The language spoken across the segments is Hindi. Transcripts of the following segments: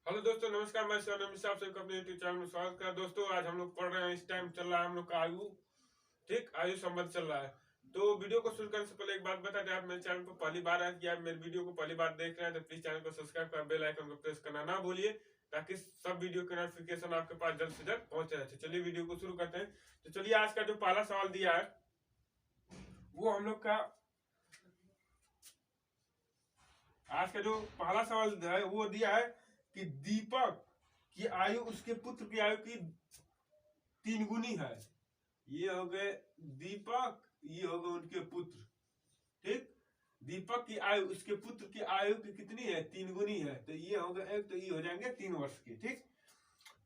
हेलो दोस्तों, नमस्कार। मैं सर नमित साहब से अपने यूट्यूब चैनल में स्वागत कर। दोस्तों, आज हम लोग पढ़ रहे हैं। इस टाइम चल रहा है हम लोग का आयु, ठीक, आयु संबंध चल रहा है। तो वीडियो को शुरू करने से पहले एक बात बता दें, आप मेरे चैनल पर पहली बार आए कि आप मेरे वीडियो को पहली बार देख रहे हैं तो प्लीज चैनल को सब्सक्राइब कर बेल आइकन को प्रेस करना ना भूलिए, ताकि सब वीडियो के नोटिफिकेशन आपके पास जल्द से जल्द पहुंच जाए। चलिए वीडियो को शुरू करते हैं। तो चलिए, आज का जो पहला सवाल दिया है वो हम लोग का, आज का जो पहला सवाल है वो दिया है कि दीपक की आयु उसके पुत्र की आयु की 3 गुनी है। ये हो गए दीपक, ये हो गए उनके पुत्र, ठीक। दीपक की आयु उसके पुत्र की आयु की कितनी है? 3 गुनी है। तो ये हो गए एक, तो ये हो जाएंगे 3 वर्ष के, ठीक।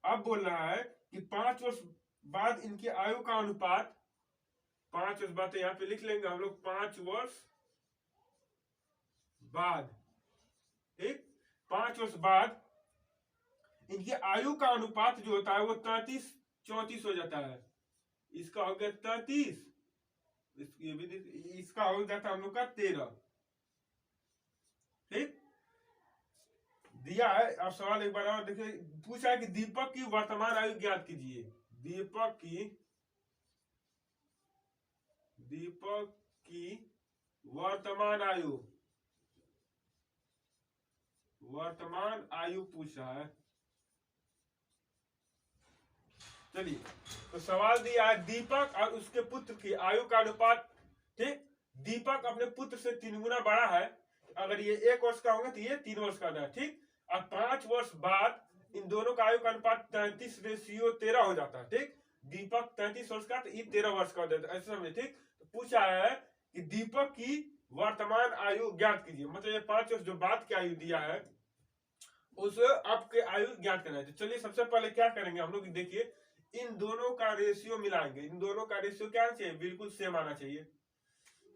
अब बोल रहा है कि 5 वर्ष बाद इनकी आयु का अनुपात, 5 वर्ष बाद, तो यहाँ पे लिख लेंगे हम लोग 5 वर्ष बाद, ठीक। 5 वर्ष बाद इनकी आयु का अनुपात जो होता है वो 33-34 हो जाता है। इसका हो गया 33, इसका हो जाता है हम लोग का 13, ठीक। दिया है। अब सवाल एक बार और देखिए, पूछा है कि दीपक की वर्तमान आयु ज्ञात कीजिए। दीपक की वर्तमान आयु पूछा है। चलिए, तो सवाल दिया है दीपक और उसके पुत्र की आयु का अनुपात, ठीक। दीपक अपने पुत्र से 3 गुना बड़ा है। अगर ये 1 वर्ष का होगा तो ये 3 वर्ष का है, ठीक। और 5 वर्ष बाद इन दोनों का आयु का अनुपात 33:13 हो जाता है, ठीक। दीपक 33 वर्ष का, तो ये 13 वर्ष का हो जाता है, ऐसे समझे, ठीक। तो पूछा है कि दीपक की वर्तमान आयु ज्ञात कीजिए, मतलब ये 5 वर्ष जो बाद की आयु दिया है उस आपके आयु ज्ञात करना है। तो चलिए, सबसे पहले क्या करेंगे हम लोग, देखिए इन दोनों का रेशियो मिलाएंगे। इन दोनों का रेशियो क्या चाहिए? बिल्कुल सेम आना चाहिए।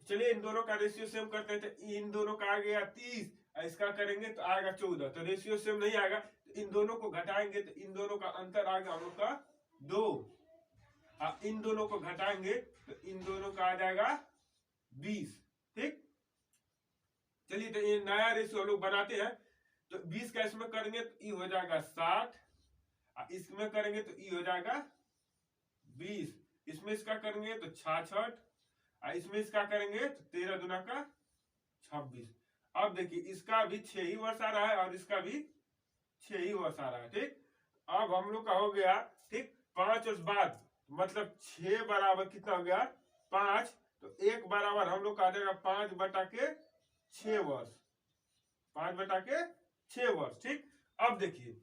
चलिए, इन दोनों का रेशियो सेम करते हैं। तो इन दोनों का आ गया 30, इसका करेंगे तो आएगा 14। तो रेशियो सेम नहीं आएगा, तो इन दोनों को घटाएंगे तो इन दोनों का अंतर आएगा हम लोग का 2। इन दोनों को घटाएंगे तो इन दोनों का आ जाएगा 20, ठीक। चलिए, तो ये नया रेशियो हम लोग बनाते हैं। तो 20 का इसमें करेंगे तो ये हो जाएगा 60, इसमें करेंगे तो ये हो जाएगा 20, इसमें इसका करेंगे तो 66, इसमें इसका करेंगे तो 13 दुना का 26। अब देखिए, इसका भी 6 ही वर्ष आ रहा है और इसका भी 6 ही वर्ष आ रहा है, ठीक। अब हम लोग का हो गया, ठीक। 5 वर्ष बाद मतलब 6 बराबर कितना हो गया? 5। तो 1 बराबर हम लोग का आ जाएगा 5/6 वर्ष, 5/6 वर्ष, ठीक। अब देखिए,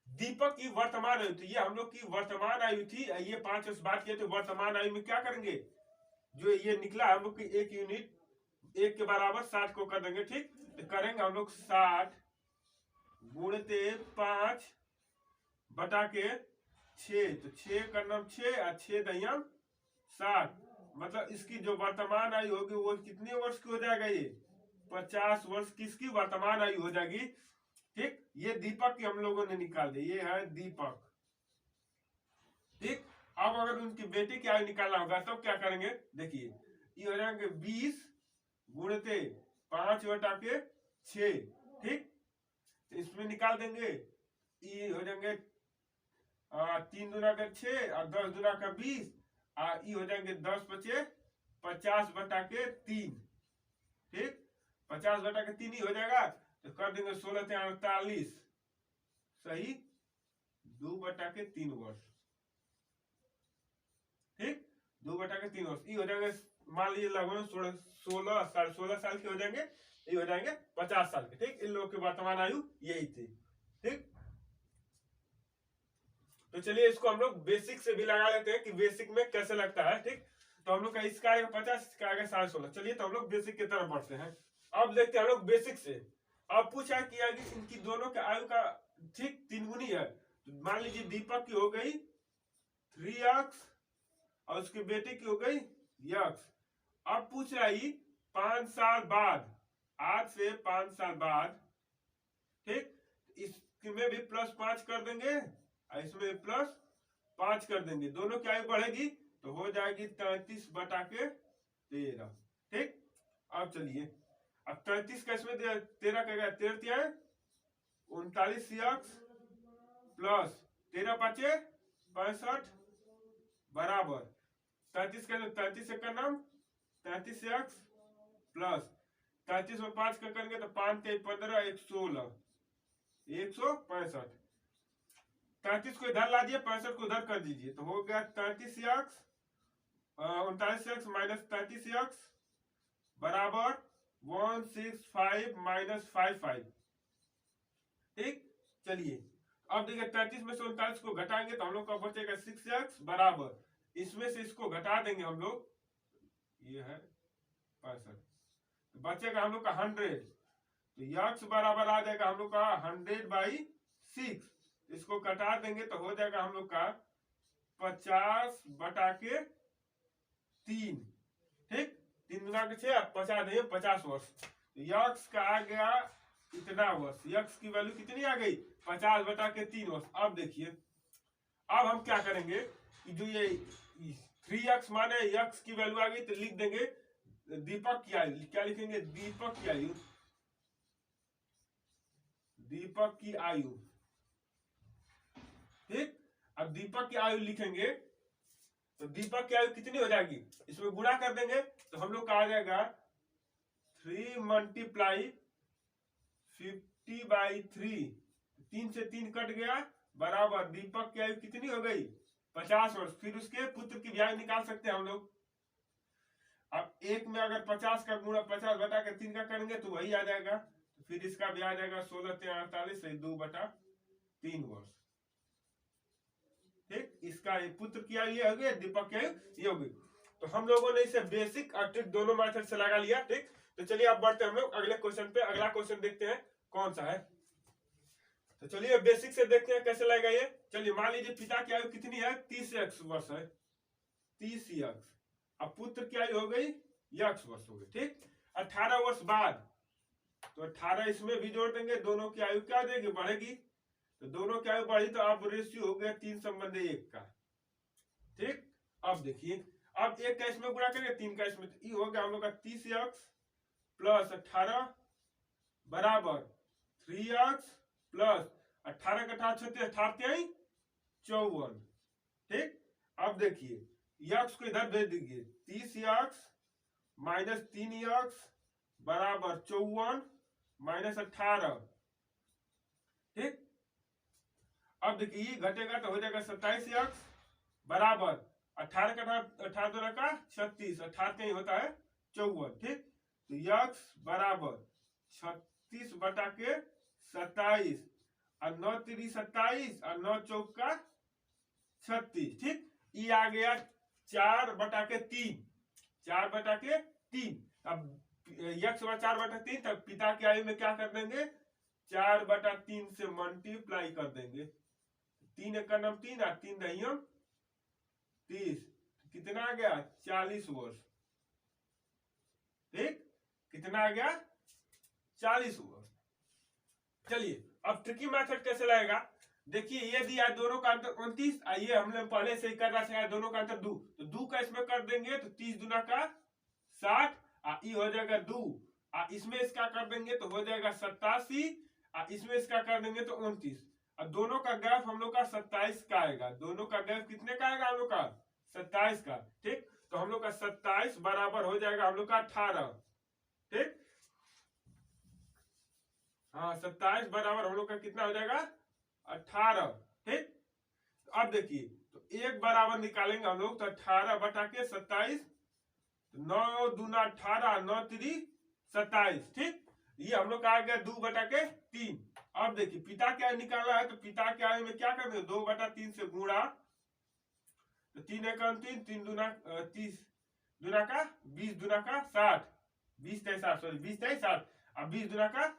दीपक की वर्तमान आयु थी, ये हम लोग की वर्तमान आयु थी। ये 5 वर्ष बाद किया, तो वर्तमान आयु में क्या करेंगे? जो ये निकला हम लोग की 1 यूनिट, 1 के बराबर 60 को कर देंगे, ठीक। तो करेंगे हम लोग 60 गुणते 5/6। तो 6 का नाम 6 और 6 दहियम 60, मतलब इसकी जो वर्तमान आयु होगी वो कितने वर्ष की हो जाएगा? ये 50 वर्ष की इसकी वर्तमान आयु हो जाएगी, ठीक। ये दीपक की हम लोगों ने निकाल दी, ये है दीपक, ठीक। अब अगर उनकी बेटी की आयु निकालना होगा तब क्या करेंगे? देखिए, ये हो जाएंगे 20 गुणते 5/6, ठीक। इसमें निकाल देंगे, ये हो जाएंगे 3 दुना का 6 और 10 दुना का 20, और ये हो जाएंगे 10×5 50/3, ठीक। 50/3 ही हो जाएगा। तो कर देंगे 16×3 = 48, सही, 2/3 वर्ष, ठीक। 2/3 वर्ष ये हो जाएंगे, मान लीजिए लगभग 16 साल के हो जाएंगे। ये हो जाएंगे 50 साल के, ठीक। इन लोगों की वर्तमान आयु यही थी, ठीक। तो चलिए, इसको हम लोग बेसिक से भी लगा लेते हैं कि बेसिक में कैसे लगता है, ठीक। तो हम लोग का इसका आएगा 50, इसका आएगा 16.5। चलिए, तो हम लोग बेसिक की तरफ बढ़ते हैं। अब देखते हैं हम लोग बेसिक से। अब पूछा कि इनकी दोनों के आयु का, ठीक, 3 गुनी है। तो मान लीजिए दीपक की हो गई 3x और उसके बेटे की हो गई x। अब पूछ रहा है 5 साल बाद, आज से 5 साल बाद, ठीक। इसमें भी +5 कर देंगे और इसमें +5 कर देंगे, दोनों की आयु बढ़ेगी तो हो जाएगी 33/13, ठीक। अब चलिए, अब 33 का इसमें 13 का 13 है 39x प्लस 13 5 65 बराबर 33 का 33 का नाम 33x प्लस 33 में 5 का करेंगे तो 5 के 15 116 165। 33 को इधर ला दिए, 65 को उधर कर दीजिए तो हो गया 33x 39x माइनस 33x बराबर 165 माइनस 55। ठीक, चलिए अब देखिए 33 में से 39 को घटाएंगे तो हम लोग का बचेगा 6x बराबर, इसमें से इसको घटा देंगे हम लोग, ये है 65, तो बचेगा हम लोग का 100, तो x बराबर आ जाएगा हम लोग का 100/6, इसको घटा देंगे तो हो जाएगा हम लोग का 50/3। ठीक, 3 गुना के 6 50 देंगे 50 वर्ष, तो x का आ गया इतना वर्ष, x की वैल्यू कितनी आ गई 50/3 वर्ष। अब देखिए अब हम क्या करेंगे कि जो ये 3x माने x की वैल्यू आ गई तो लिख देंगे दीपक की आयु, क्या लिखेंगे दीपक की आयु, दीपक की आयु। ठीक, अब दीपक की आयु लिखेंगे तो दीपक की आयु कितनी हो जाएगी, इसमें गुणा कर देंगे तो हम लोग का आ जाएगा 3 × 50/3, 3 से 3 कट गया बराबर दीपक की आयु कितनी हो गई 50 वर्ष। फिर उसके पुत्र की भी आयु निकाल सकते हैं हम लोग। अब एक में अगर 50 का गुणा 50/3 का करेंगे तो वही आ जाएगा, तो फिर इसका भी आ जाएगा 16 × 48 2/3 वर्ष। ठीक, इसका पुत्र की आयु ये हो गई, दीपक की आयु ये हो गई। तो हम लोगों ने इसे बेसिक और ट्रिक दोनों मेथड से लगा लिया। ठीक, तो चलिए अब बढ़ते हैं हम लोग अगले क्वेश्चन पे। अगला क्वेश्चन देखते हैं कौन सा है, तो चलिए बेसिक से देखते हैं कैसे लगेगा ये। चलिए मान लीजिए पिता की आयु कितनी है 30x वर्ष है, 30x, अब पुत्र की आयु हो गई x वर्ष हो गई। ठीक, 18 वर्ष बाद तो 18 इसमें भी जोड़ देंगे, दोनों की आयु क्या देगी बढ़ेगी, तो दोनों की आयु बढ़ी तो अब रेशियो हो गया 3:1 का। ठीक, अब देखिए अब 1 का इसमें गुणा करेंगे 3 का इसमें, तो ये हो गया हम लोग का 30x प्लस 18 बराबर 3x प्लस 18 का 18 38 54। ठीक, अब देखिए x को इधर भेज दीजिए, 30x माइनस 3x बराबर 54 माइनस 18। ठीक, अब देखिए ये घटेगा तो हो जाएगा 27x बराबर 18 का 18 का 36, 18 ही होता है 54। ठीक, तो x बराबर 36/27 और 9 3 27 और 9 4 36। ठीक, ये आ गया 4/3, 4/3। अब x 4/3, तब पिता की आयु में क्या कर देंगे 4/3 से मल्टीप्लाई कर देंगे, 3 × 3 और 3 × 30, कितना आ गया 40 वर्ष। ठीक, कितना आ गया 40 वर्ष। चलिए अब ट्रिकी मेथड कैसे लगेगा, देखिए ये दिया दोनों का अंतर 29, ये हमने पहले से ही कर रहा था, दोनों का अंतर 2, तो 2 का इसमें कर देंगे तो 30 दूना का 60, ये हो जाएगा 2, इसमें इसका कर देंगे तो हो जाएगा 87, इसमें इसका कर देंगे तो 29, और दोनों का गैप हम लोग का 27 का आएगा, दोनों का गैप कितने का आएगा हम लोग का 27 का। ठीक, तो हम लोग का 27 बराबर हो जाएगा हम लोग का 18। ठीक, हाँ 27 बराबर हम लोग का कितना हो जाएगा 18। ठीक, अब देखिए तो 1 बराबर निकालेंगे हम लोग तो 18/27, 9 दूना 18, 9 3 27। ठीक, ये हम लोग का आ गया 2/3। अब देखिए पिता क्या निकालना है, तो पिता के आयु में क्या कर देंगे 2/3 से गुणा, तो 3 × 3, 3 दूना 30 दूना का 20 दूना का 60, 20 × 60 सॉरी 20 × 60 और 20 दूना का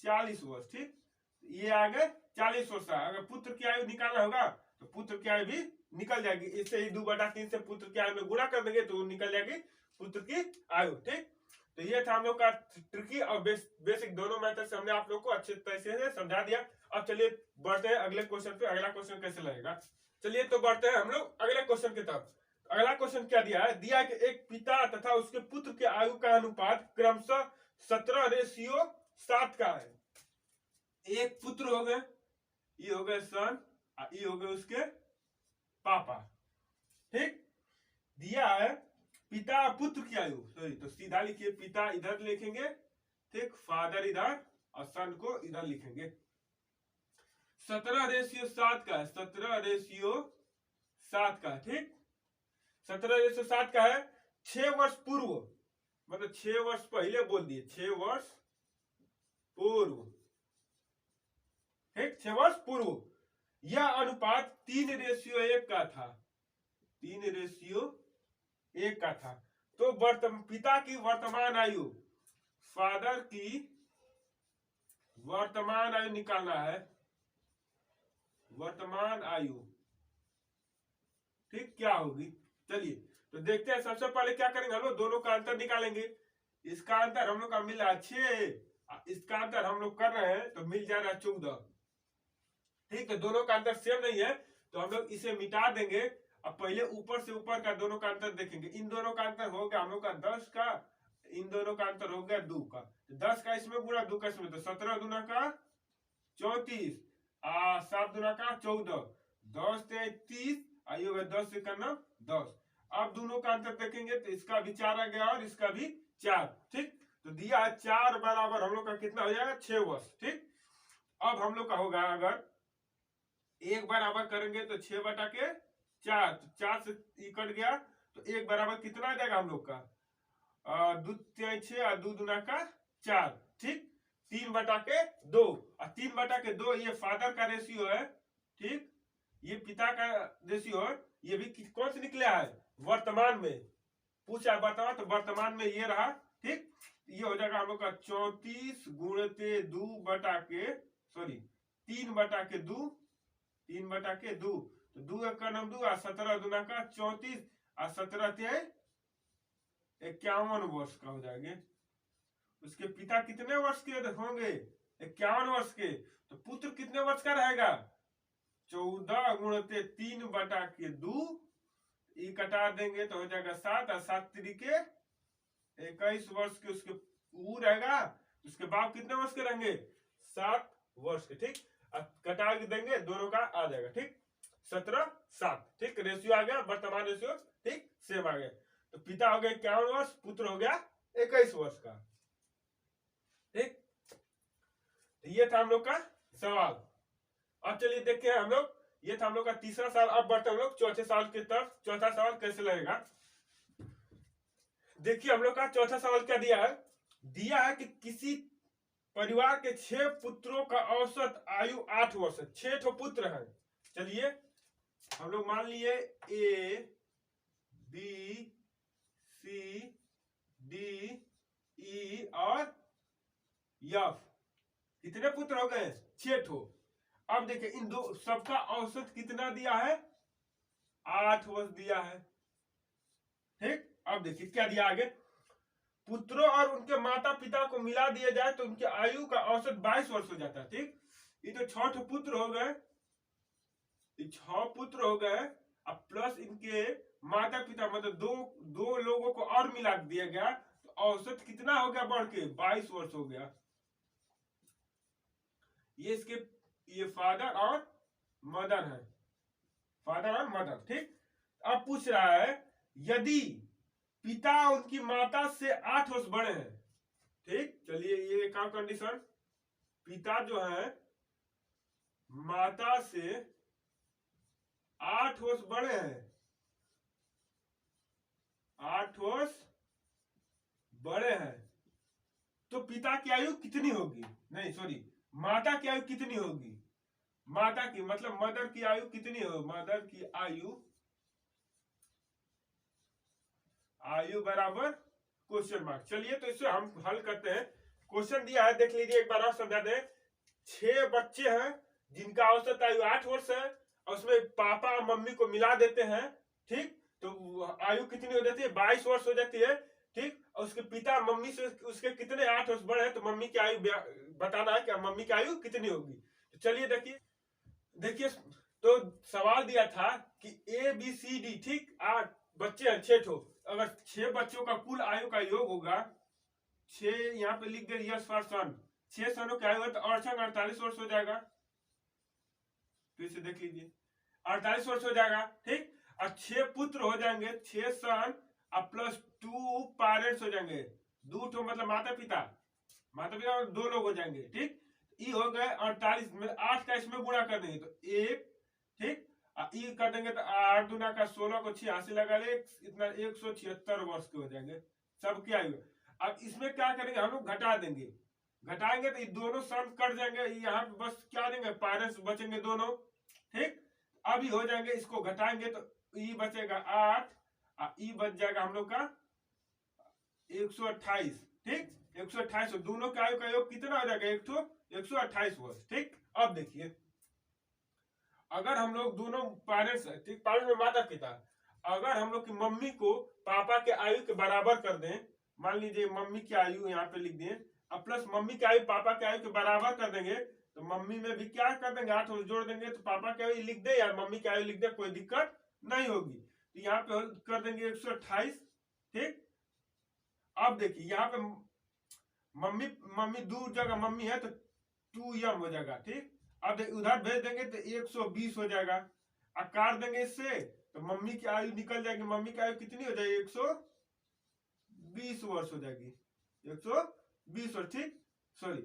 40 वर्ष। ठीक, ये आ गए 40 वर्ष। अगर पुत्र की आयु निकालना होगा तो पुत्र की आयु भी निकल जाएगी, इससे ही 2/3 से पुत्र की आयु में गुणा कर देंगे तो निकल जाएगी पुत्र की आयु। ठीक, तो ये था हम लोग का ट्रिकी और बेसिक दोनों मेथड से हमने आप लोग को अच्छे तरीके से समझा दिया। अब चलिए बढ़ते हैं अगले क्वेश्चन पे, अगला क्वेश्चन कैसे लगेगा। चलिए तो बढ़ते हैं हम लोग अगले क्वेश्चन की तरफ। अगला क्वेश्चन क्या दिया है, दिया कि एक पिता तथा उसके पुत्र के आयु का अनुपात क्रमशः 17:7 का है। एक पुत्र हो गए, ये हो गए सन, ये हो गए उसके पापा। ठीक, दिया है पिता पुत्र की आयु, सॉरी, तो सीधा लिखिए, पिता इधर लिखेंगे, ठीक, फादर इधर और सन को इधर लिखेंगे। 17:7 का है, 17:7 का है। ठीक, 17:7 का है। 6 वर्ष पूर्व, मतलब 6 वर्ष पहले बोल दिए, 6 वर्ष पूर्व। ठीक, 6 वर्ष पूर्व यह अनुपात 3:1 का था, 3:1 का था। तो पिता की वर्तमान आयु, फादर की वर्तमान आयु निकालना है, वर्तमान आयु। ठीक, क्या होगी, चलिए तो देखते हैं। सबसे पहले क्या करेंगे, हम लोग दोनों का अंतर निकालेंगे। इसका अंतर हम लोग का मिल रहा है 6, इसका अंतर हम लोग कर रहे हैं तो मिल जा रहा है 14। ठीक है, दोनों का अंतर सेम नहीं है तो हम लोग इसे मिटा देंगे। अब पहले ऊपर से ऊपर का दोनों का अंतर देखेंगे। इन दोनों का अंतर हो गया हम लोग का 10 का, इन दोनों का अंतर हो गया 2 का। 10 का इसमें गुणा, 2 का इसमें, तो 17 दूना का 34, 7 दूना का 14, 10 से 30, आइए होगा 10 से करना 10। अब दोनों का अंतर देखेंगे तो इसका भी 4 आ गया और इसका भी 4। ठीक, तो दिया है 4 बराबर हम लोग का कितना हो जाएगा, 6 वर्ष। ठीक, अब हम लोग का होगा, अगर 1 बराबर करेंगे तो 6/4, तो 4 से कट गया तो 1 बराबर कितना आ जाएगा हम लोग का, 2 3 6 और 2 दूना का 4। ठीक, 3/2 और 3/2 ये फादर का रेशियो है। ठीक, ये पिता का रेशियो है। ये भी कौन से निकला है, वर्तमान में पूछा, वर्तमान, तो वर्तमान में ये रहा। ठीक, ये हो जाएगा हम लोग का 34 गुणते 2/2, सॉरी 3/2, 3/2, तो 2 1 का 2 और 17 दूना का 34 और 17 51 वर्ष का हो जाएंगे। उसके पिता कितने वर्ष के होंगे, 51 वर्ष के। तो पुत्र कितने वर्ष का रहेगा, 14 गुणते 3/2, ये कटा देंगे तो हो जाएगा 7 और 7 तरीके 21 वर्ष के उसके वो रहेगा। उसके बाप कितने वर्ष के रहेंगे, 7 वर्ष के। ठीक, कटा देंगे, दोनों का आ जाएगा। ठीक, 17 7। ठीक, रेशियो आ गया, वर्तमान रेशियो ठीक सेम आ गया। तो पिता हो गया 51 वर्ष, पुत्र हो गया 21 वर्ष का। ठीक, ये था हम लोग का सवाल। अब चलिए देखते हैं हम लोग, ये था हम लोग का तीसरा सवाल। अब बढ़ते हम लोग चौथे सवाल की तरफ। चौथा सवाल कैसे लगेगा, देखिए हम लोग का चौथा सवाल क्या दिया है। दिया है कि किसी परिवार के 6 पुत्रों का औसत आयु 8 वर्ष है। 6 ठो पुत्र हैं। चलिए हम लोग मान लिए A B C D E और F, कितने पुत्र हो गए, 6 ठो। अब देखिए इन दो सबका औसत कितना दिया है, 8 वर्ष दिया है। ठीक, अब देखिए क्या दिया आगे, पुत्रों और उनके माता पिता को मिला दिया जाए तो उनकी आयु का औसत 22 वर्ष हो जाता है। ठीक, ये तो 6 पुत्र हो गए, 6 पुत्र हो गए, अब प्लस इनके माता पिता, मतलब दो लोगों को और मिला दिया गया तो औसत कितना हो गया, बढ़ के 22 वर्ष हो गया। ये इसके ये फादर और मदर है, फादर और मदर। ठीक, अब पूछ रहा है यदि पिता उनकी माता से 8 वर्ष बड़े हैं। ठीक, चलिए ये क्या कंडीशन, पिता जो है माता से 8 वर्ष बड़े हैं, 8 वर्ष बड़े हैं, तो पिता की आयु कितनी होगी, नहीं सॉरी माता की आयु कितनी होगी, माता की मतलब मदर की आयु कितनी होगी, मदर की आयु बराबर क्वेश्चन मार्क। चलिए तो इसे हम हल करते हैं। क्वेश्चन दिया है, देख लीजिए एक बार और समझा दें। 6 बच्चे हैं जिनका औसत आयु 8 वर्ष है और उसमें पापा और मम्मी को मिला देते हैं। ठीक, तो आयु कितनी हो जाती है, 22 वर्ष हो जाती है। ठीक, और उसके पिता मम्मी से उसके कितने 8 वर्ष बड़े हैं, तो मम्मी की आयु बताना है कि मम्मी की आयु कितनी होगी। तो चलिए देखिए तो सवाल दिया था कि ABCD, ठीक 8 बच्चे हैं, 6 ठो, अगर 6 बच्चों का कुल आयु का योग होगा 6, यहाँ पे लिख दे यस फॉर सन, 6 सनों की आयु है तो 48 वर्ष हो जाएगा। फिर से देख लीजिए 48 वर्ष हो जाएगा, ठीक। और 6 पुत्र हो जाएंगे, 6 सन और प्लस 2 पेरेंट्स हो जाएंगे, 2 ठो मतलब माता पिता और 2 लोग हो जाएंगे, ठीक। ई हो गए 48 में 8 का इसमें गुणा कर देंगे तो 1, ठीक। ई कर देंगे तो 8 दूना का 16 को 86 लगा ले, इतना 176 वर्ष के हो जाएंगे सबकी आयु। अब इसमें क्या करेंगे हम लोग घटा देंगे, घटाएंगे तो ये दोनों सम कट जाएंगे, यहाँ पे बस क्या देंगे पेरेंट्स बचेंगे दोनों, ठीक। अभी हो जाएंगे, इसको घटाएंगे तो ई बचेगा 8 और ई बच जाएगा हम लोग का 128, ठीक। 128 दोनों के आयु का योग कितना हो जाएगा 128 वर्ष, ठीक। अब देखिए अगर हम लोग दोनों पेरेंट्स, ठीक, पेरेंट्स में माता पिता, अगर हम लोग की मम्मी को पापा के आयु के बराबर कर दें, मान लीजिए मम्मी की आयु यहाँ पे लिख दें अब प्लस मम्मी की आयु पापा के आयु के बराबर कर देंगे तो मम्मी में भी क्या कर देंगे 8 जोड़ देंगे तो पापा की आयु लिख दे या मम्मी की आयु लिख दे, कोई दिक्कत नहीं होगी। तो यहाँ पे कर देंगे 128, ठीक। अब देखिए यहाँ पे मम्मी दूर जगह मम्मी है तो 2m हो जाएगा, ठीक। अब उधर भेज देंगे तो 120 हो जाएगा, और काट देंगे इससे तो मम्मी की आयु निकल जाएगी, मम्मी की आयु कितनी हो जाएगी 120 वर्ष हो जाएगी, 120 वर्ष, ठीक, सॉरी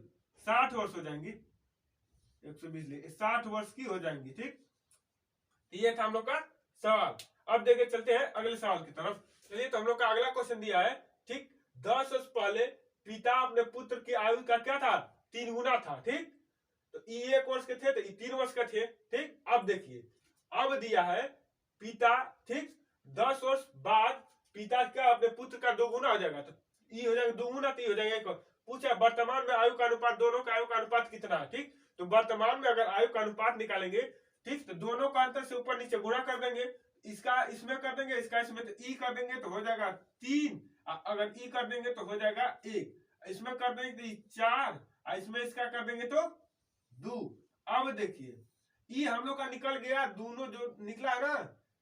60 वर्ष हो जाएंगी, 120 60 वर्ष की हो जाएंगी, ठीक। ये था हम लोग का सवाल। अब देखे चलते हैं अगले सवाल की तरफ। चलिए तो हम लोग का अगला क्वेश्चन दिया है, ठीक। 10 वर्ष पहले पिता अपने पुत्र की आयु का क्या था 3 गुना था, ठीक। तो ई 1 वर्ष के थे तो ई 3 वर्ष का थे, ठीक। अब देखिए अब दिया है पिता, ठीक, 10 वर्ष बाद पिता क्या अपने पुत्र का 2 गुना हो जाएगा तो ई हो जाएगा 2 गुना तो ई हो जाएगा 1। पूछा वर्तमान में आयु का अनुपात, दोनों का आयु का अनुपात कितना है, ठीक। तो वर्तमान में अगर आयु का अनुपात निकालेंगे, ठीक, तो दोनों का अंतर से ऊपर नीचे गुणा कर देंगे, इसका इसमें कर देंगे, इसका इसमें, तो ई कर देंगे तो हो जाएगा 3, अगर ई कर देंगे तो हो जाएगा 1, इसमें कर देंगे तो 4, इसमें इसका कर देंगे तो 2। अब देखिए ई हम लोग का निकल गया, दोनों जो निकला है ना,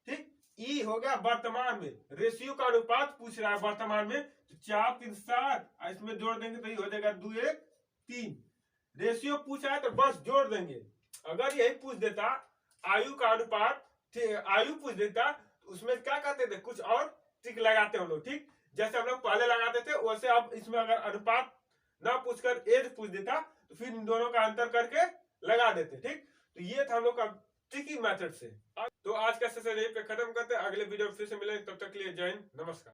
ठीक। ई हो गया वर्तमान में, रेशियो का अनुपात पूछ रहा है वर्तमान में, तो 4 3 7, इसमें जोड़ देंगे तो ये हो जाएगा 2 1 3। रेशियो पूछा है तो बस जोड़ देंगे, अगर यही पूछ देता आयु का अनुपात, आयु पूछ देता तो उसमें क्या कहते थे कुछ और ट्रिक लगाते हम लोग, ठीक। जैसे हम लोग पहले लगाते थे वैसे अब इसमें अगर अनुपात ना पूछकर एज पूछ देता तो फिर इन दोनों का अंतर करके लगा देते, ठीक। तो ये था हम लोग का ट्रिकी मेथड से। तो आज का सेशन यहीं पे खत्म करते हैं, अगले वीडियो में फिर से मिलेंगे, तब तक के लिए जय हिंद, नमस्कार।